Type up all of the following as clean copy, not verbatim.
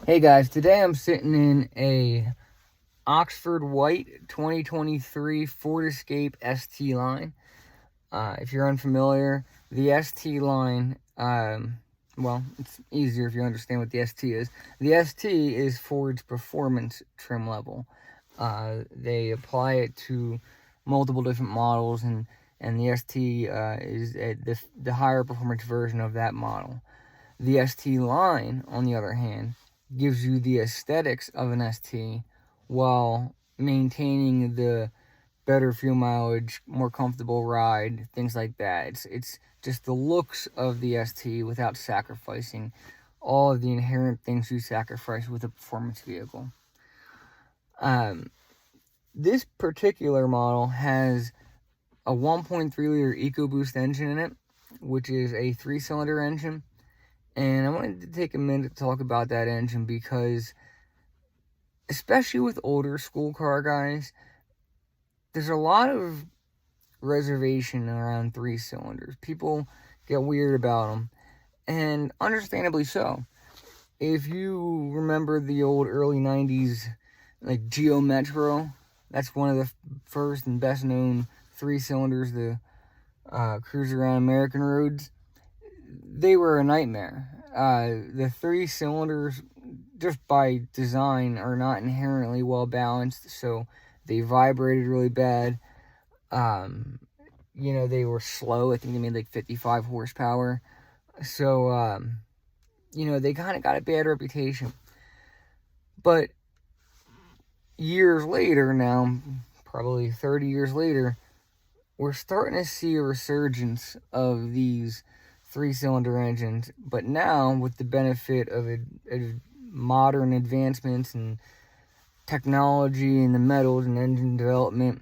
Hey guys, today I'm sitting in a Oxford White 2023 Ford Escape ST line. If you're unfamiliar, the ST line, well, it's easier if you understand what the ST is. The ST is Ford's performance trim level. They apply it to multiple different models, and the ST is the higher performance version of that model. The ST line, on the other hand, gives you the aesthetics of an ST while maintaining the better fuel mileage, more comfortable ride, things like that. It's just the looks of the ST without sacrificing all of the inherent things you sacrifice with a performance vehicle. This particular model has a 1.3 liter EcoBoost engine in it, which is a 3-cylinder engine. And I wanted to take a minute to talk about that engine because, especially with older school car guys, there's a lot of reservation around 3-cylinders. People get weird about them, and understandably so. If you remember the old early 90s, like Geo Metro, that's one of the first and best known 3-cylinders to cruise around American roads. They were a nightmare. The 3-cylinders, just by design, are not inherently well balanced, so they vibrated really bad. They were slow. I think they made like 55 horsepower. So, they kind of got a bad reputation. But years later now, probably 30 years later, we're starting to see a resurgence of these 3-cylinder engines, but now with the benefit of modern advancements and technology in the metals and engine development,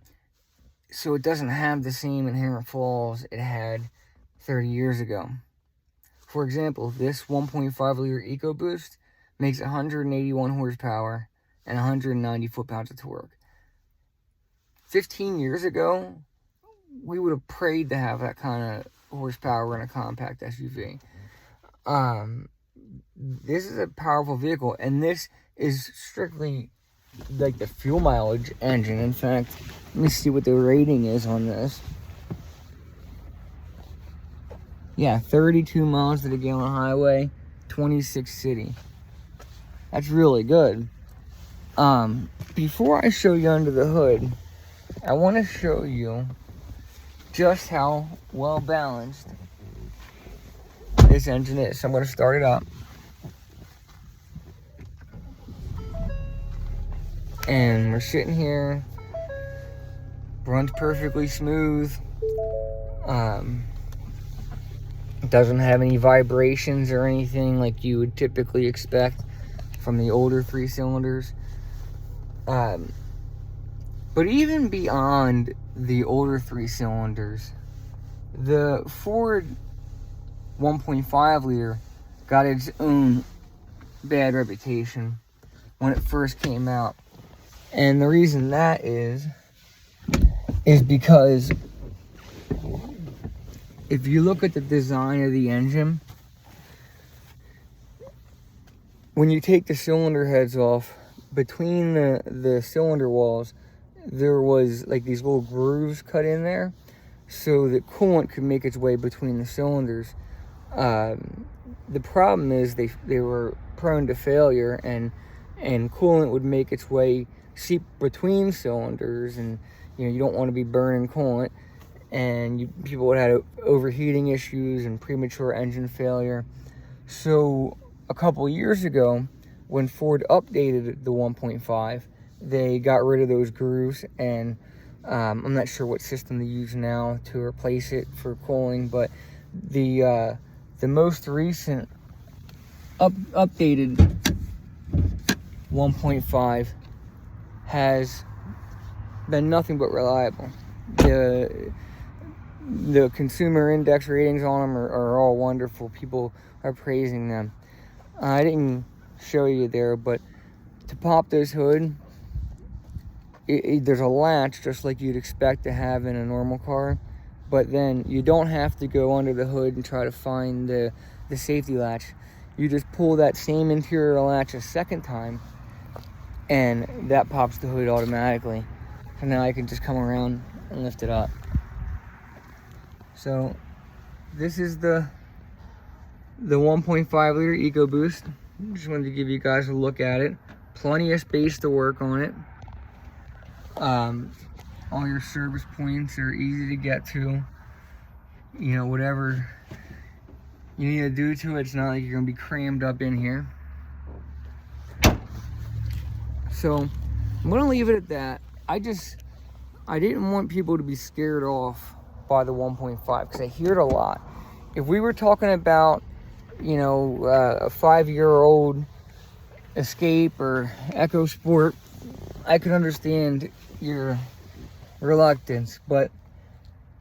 so it doesn't have the same inherent flaws it had 30 years ago. For example, this 1.5 liter EcoBoost makes 181 horsepower and 190 foot-pounds of torque. 15 years ago, we would have prayed to have that kind of horsepower in a compact SUV. This is a powerful vehicle, and this is strictly like the fuel mileage engine. In fact, let me see what the rating is on this. Yeah, 32 miles to the gallon highway, 26 city. That's really good. Before I show you under the hood, I want to show you just how well balanced this engine is. So I'm going to start it up. And we're sitting here. Runs perfectly smooth. Doesn't have any vibrations or anything like you would typically expect from the older 3-cylinders. But even beyond the older 3-cylinders, the Ford 1.5 liter got its own bad reputation when it first came out. And the reason that is because if you look at the design of the engine, when you take the cylinder heads off, between the cylinder walls, there was like these little grooves cut in there so that coolant could make its way between the cylinders. The problem is they were prone to failure, and coolant would make its way seep between cylinders, and you don't want to be burning coolant, and people would have overheating issues and premature engine failure. So a couple years ago, when Ford updated the 1.5, they got rid of those grooves, and I'm not sure what system they use now to replace it for cooling, but the most recent updated 1.5 has been nothing but reliable. The consumer index ratings on them are all wonderful. People are praising them. I didn't show you there, but to pop this hood, there's a latch just like you'd expect to have in a normal car, but then you don't have to go under the hood and try to find the safety latch. You just pull that same interior latch a second time, and that pops the hood automatically. So now I can just come around and lift it up. So this is the 1.5 liter EcoBoost. Just wanted to give you guys a look at it. Plenty of space to work on it. All your service points are easy to get to. You know, whatever you need to do to it, it's not like you're gonna be crammed up in here. So I'm gonna leave it at that. I didn't want people to be scared off by the 1.5 because I hear it a lot. If we were talking about, you know, a 5-year-old Escape or EcoSport, I could understand your reluctance. But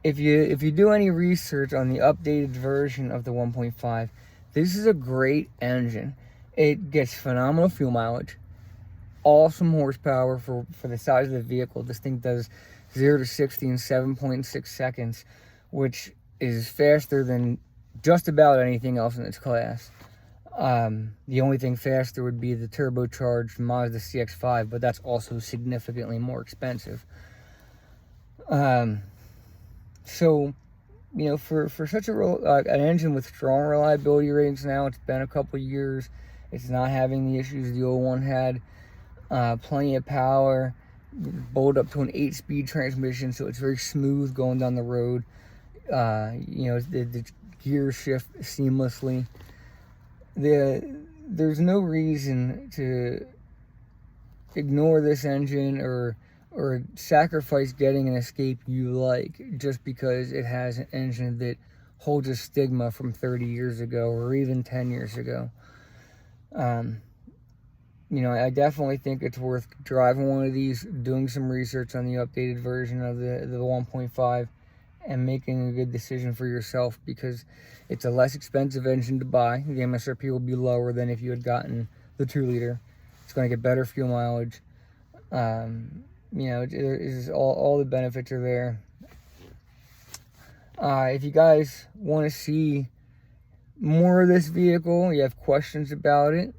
if you do any research on the updated version of the 1.5, this is a great engine. It gets phenomenal fuel mileage, awesome horsepower for the size of the vehicle. This thing does 0 to 60 in 7.6 seconds, which is faster than just about anything else in its class. The only thing faster would be the turbocharged Mazda CX-5, but that's also significantly more expensive. So, you know, for such an engine with strong reliability ratings now, it's been a couple years. It's not having the issues the old one had. Plenty of power, bolted up to an 8-speed transmission, so it's very smooth going down the road. You know, the gears shift seamlessly. There's no reason to ignore this engine or sacrifice getting an Escape you like just because it has an engine that holds a stigma from 30 years ago or even 10 years ago. You know, I definitely think it's worth driving one of these, doing some research on the updated version of the 1.5, and making a good decision for yourself, because it's a less expensive engine to buy. The MSRP will be lower than if you had gotten the 2-liter. It's going to get better fuel mileage. You know, all the benefits are there. If you guys want to see more of this vehicle, you have questions about it,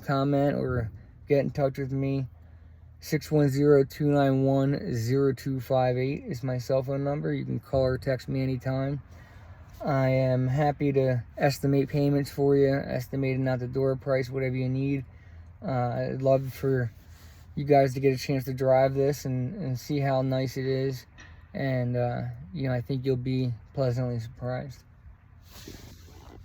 comment or get in touch with me. 610-291-0258 is my cell phone number. You can call or text me anytime. I am happy to estimate payments for you, estimate an out-the-door price, whatever you need. I'd love for you guys to get a chance to drive this and see how nice it is. And, you know, I think you'll be pleasantly surprised.